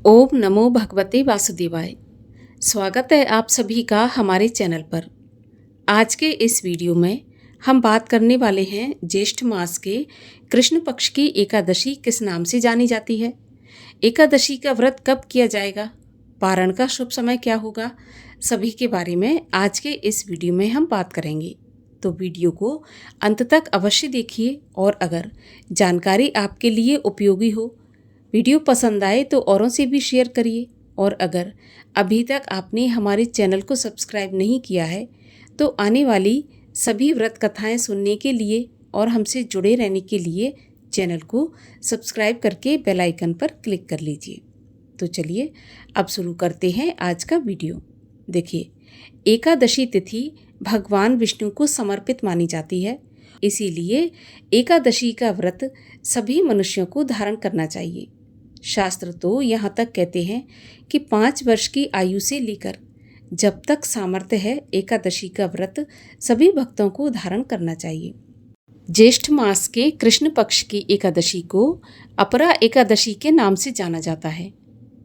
ओम नमो भगवते वासुदेवाय। स्वागत है आप सभी का हमारे चैनल पर। आज के इस वीडियो में हम बात करने वाले हैं ज्येष्ठ मास के कृष्ण पक्ष की एकादशी किस नाम से जानी जाती है, एकादशी का व्रत कब किया जाएगा, पारण का शुभ समय क्या होगा, सभी के बारे में आज के इस वीडियो में हम बात करेंगे। तो वीडियो को अंत तक अवश्य देखिए और अगर जानकारी आपके लिए उपयोगी हो, वीडियो पसंद आए तो औरों से भी शेयर करिए। और अगर अभी तक आपने हमारे चैनल को सब्सक्राइब नहीं किया है तो आने वाली सभी व्रत कथाएं सुनने के लिए और हमसे जुड़े रहने के लिए चैनल को सब्सक्राइब करके बेल आइकन पर क्लिक कर लीजिए। तो चलिए अब शुरू करते हैं आज का वीडियो। देखिए, एकादशी तिथि भगवान विष्णु को समर्पित मानी जाती है, इसीलिए एकादशी का व्रत सभी मनुष्यों को धारण करना चाहिए। शास्त्र तो यहाँ तक कहते हैं कि 5 वर्ष की आयु से लेकर जब तक सामर्थ्य है एकादशी का व्रत सभी भक्तों को धारण करना चाहिए। ज्येष्ठ मास के कृष्ण पक्ष की एकादशी को अपरा एकादशी के नाम से जाना जाता है।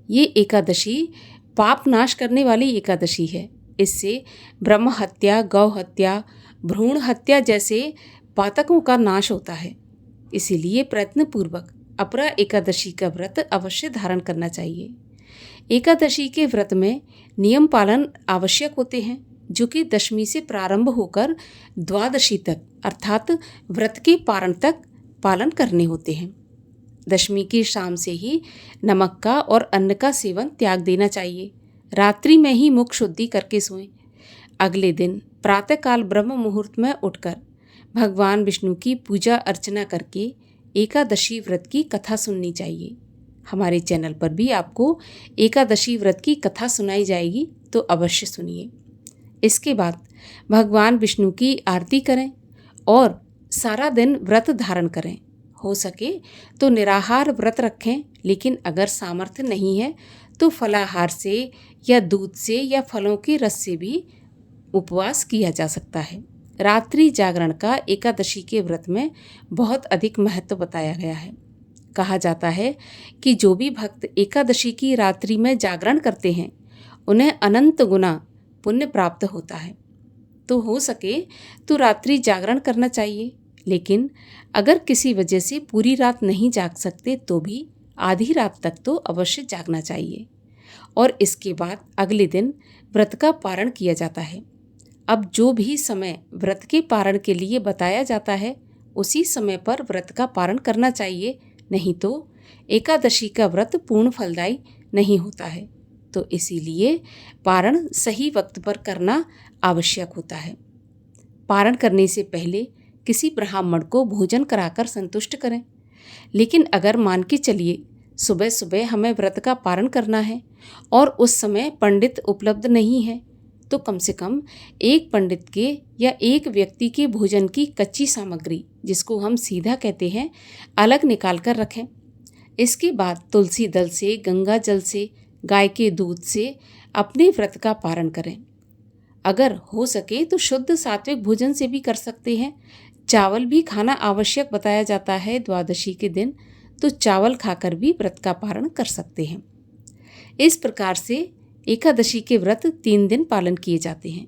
ये एकादशी पाप नाश करने वाली एकादशी है। इससे ब्रह्म हत्या, गौ हत्या, भ्रूण हत्या जैसे पातकों का नाश होता है। इसीलिए प्रयत्नपूर्वक अपरा एकादशी का व्रत अवश्य धारण करना चाहिए। एकादशी के व्रत में नियम पालन आवश्यक होते हैं, जो कि दशमी से प्रारंभ होकर द्वादशी तक अर्थात व्रत के पारण तक पालन करने होते हैं। दशमी की शाम से ही नमक का और अन्न का सेवन त्याग देना चाहिए। रात्रि में ही मुख शुद्धि करके सोएं। अगले दिन प्रातःकाल ब्रह्म मुहूर्त में उठकर भगवान विष्णु की पूजा अर्चना करके एकादशी व्रत की कथा सुननी चाहिए। हमारे चैनल पर भी आपको एकादशी व्रत की कथा सुनाई जाएगी, तो अवश्य सुनिए। इसके बाद भगवान विष्णु की आरती करें और सारा दिन व्रत धारण करें। हो सके तो निराहार व्रत रखें, लेकिन अगर सामर्थ्य नहीं है तो फलाहार से या दूध से या फलों के रस से भी उपवास किया जा सकता है। रात्रि जागरण का एकादशी के व्रत में बहुत अधिक महत्व बताया गया है। कहा जाता है कि जो भी भक्त एकादशी की रात्रि में जागरण करते हैं उन्हें अनंत गुना पुण्य प्राप्त होता है। तो हो सके तो रात्रि जागरण करना चाहिए, लेकिन अगर किसी वजह से पूरी रात नहीं जाग सकते तो भी आधी रात तक तो अवश्य जागना चाहिए। और इसके बाद अगले दिन व्रत का पारण किया जाता है। अब जो भी समय व्रत के पारण के लिए बताया जाता है उसी समय पर व्रत का पारण करना चाहिए, नहीं तो एकादशी का व्रत पूर्ण फलदायी नहीं होता है। तो इसीलिए पारण सही वक्त पर करना आवश्यक होता है। पारण करने से पहले किसी ब्राह्मण को भोजन कराकर संतुष्ट करें। लेकिन अगर मान के चलिए सुबह सुबह हमें व्रत का पारण करना है और उस समय पंडित उपलब्ध नहीं है, तो कम से कम एक पंडित के या एक व्यक्ति के भोजन की कच्ची सामग्री, जिसको हम सीधा कहते हैं, अलग निकाल कर रखें। इसके बाद तुलसी दल से, गंगा जल से, गाय के दूध से अपने व्रत का पारण करें। अगर हो सके तो शुद्ध सात्विक भोजन से भी कर सकते हैं। चावल भी खाना आवश्यक बताया जाता है द्वादशी के दिन, तो चावल खाकर भी व्रत का पारण कर सकते हैं। इस प्रकार से एकादशी के व्रत 3 दिन पालन किए जाते हैं।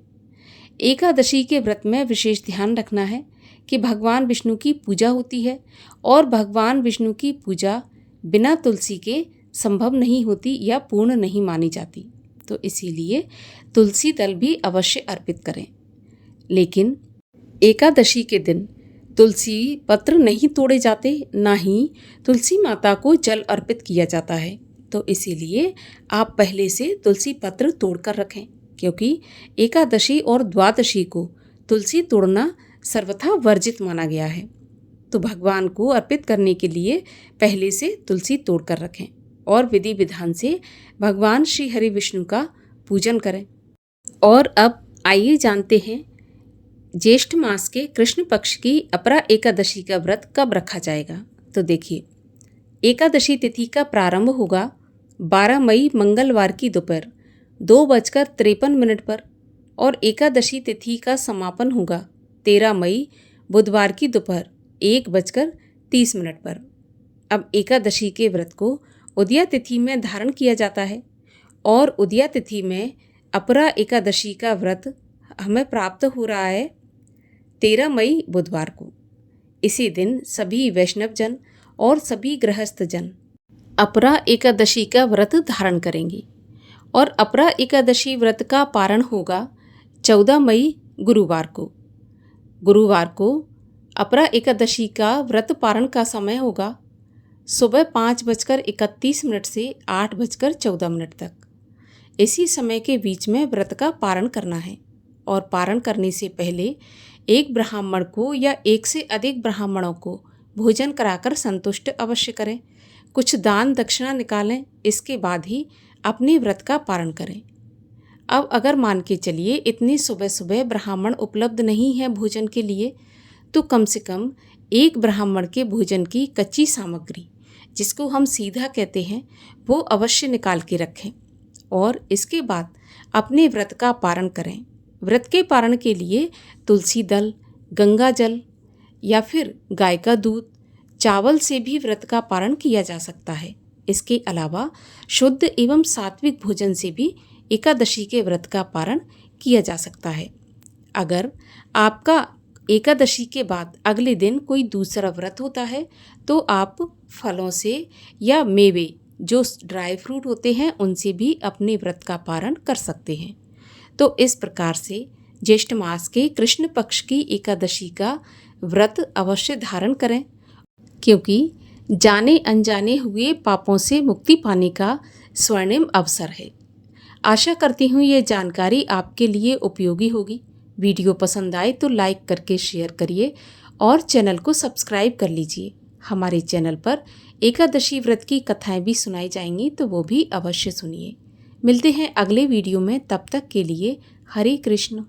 एकादशी के व्रत में विशेष ध्यान रखना है कि भगवान विष्णु की पूजा होती है और भगवान विष्णु की पूजा बिना तुलसी के संभव नहीं होती या पूर्ण नहीं मानी जाती। तो इसीलिए तुलसी दल भी अवश्य अर्पित करें। लेकिन एकादशी के दिन तुलसी पत्र नहीं तोड़े जाते, ना ही तुलसी माता को जल अर्पित किया जाता है। तो इसीलिए आप पहले से तुलसी पत्र तोड़कर रखें, क्योंकि एकादशी और द्वादशी को तुलसी तोड़ना सर्वथा वर्जित माना गया है। तो भगवान को अर्पित करने के लिए पहले से तुलसी तोड़कर रखें और विधि विधान से भगवान श्री हरि विष्णु का पूजन करें। और अब आइए जानते हैं ज्येष्ठ मास के कृष्ण पक्ष की अपरा एकादशी का व्रत कब रखा जाएगा। तो देखिए, एकादशी तिथि का प्रारंभ होगा 12 मई मंगलवार की दोपहर 2:53 पर और एकादशी तिथि का समापन होगा 13 मई बुधवार की दोपहर 1:30 पर। अब एकादशी के व्रत को उदया तिथि में धारण किया जाता है और उदया तिथि में अपरा एकादशी का व्रत हमें प्राप्त हो रहा है 13 मई बुधवार को। इसी दिन सभी वैष्णव जन और सभी गृहस्थ जन अपरा एकादशी का व्रत धारण करेंगे और अपरा एकादशी व्रत का पारण होगा 14 मई गुरुवार को। गुरुवार को अपरा एकादशी का व्रत पारण का समय होगा सुबह 5:31 से 8:14 तक। इसी समय के बीच में व्रत का पारण करना है और पारण करने से पहले एक ब्राह्मण को या एक से अधिक ब्राह्मणों को भोजन कराकर संतुष्ट अवश्य करें। कुछ दान दक्षिणा निकालें, इसके बाद ही अपने व्रत का पारण करें। अब अगर मान के चलिए इतनी सुबह सुबह ब्राह्मण उपलब्ध नहीं है भोजन के लिए, तो कम से कम एक ब्राह्मण के भोजन की कच्ची सामग्री, जिसको हम सीधा कहते हैं, वो अवश्य निकाल के रखें और इसके बाद अपने व्रत का पारण करें। व्रत के पारण के लिए तुलसी दल, गंगा जल या फिर गाय का दूध, चावल से भी व्रत का पारण किया जा सकता है। इसके अलावा शुद्ध एवं सात्विक भोजन से भी एकादशी के व्रत का पारण किया जा सकता है। अगर आपका एकादशी के बाद अगले दिन कोई दूसरा व्रत होता है तो आप फलों से या मेवे, जो ड्राई फ्रूट होते हैं, उनसे भी अपने व्रत का पारण कर सकते हैं। तो इस प्रकार से ज्येष्ठ मास के कृष्ण पक्ष की एकादशी का व्रत अवश्य धारण करें, क्योंकि जाने अनजाने हुए पापों से मुक्ति पाने का स्वर्णिम अवसर है। आशा करती हूँ ये जानकारी आपके लिए उपयोगी होगी। वीडियो पसंद आए तो लाइक करके शेयर करिए और चैनल को सब्सक्राइब कर लीजिए। हमारे चैनल पर एकादशी व्रत की कथाएं भी सुनाई जाएंगी, तो वो भी अवश्य सुनिए। मिलते हैं अगले वीडियो में, तब तक के लिए हरे कृष्ण।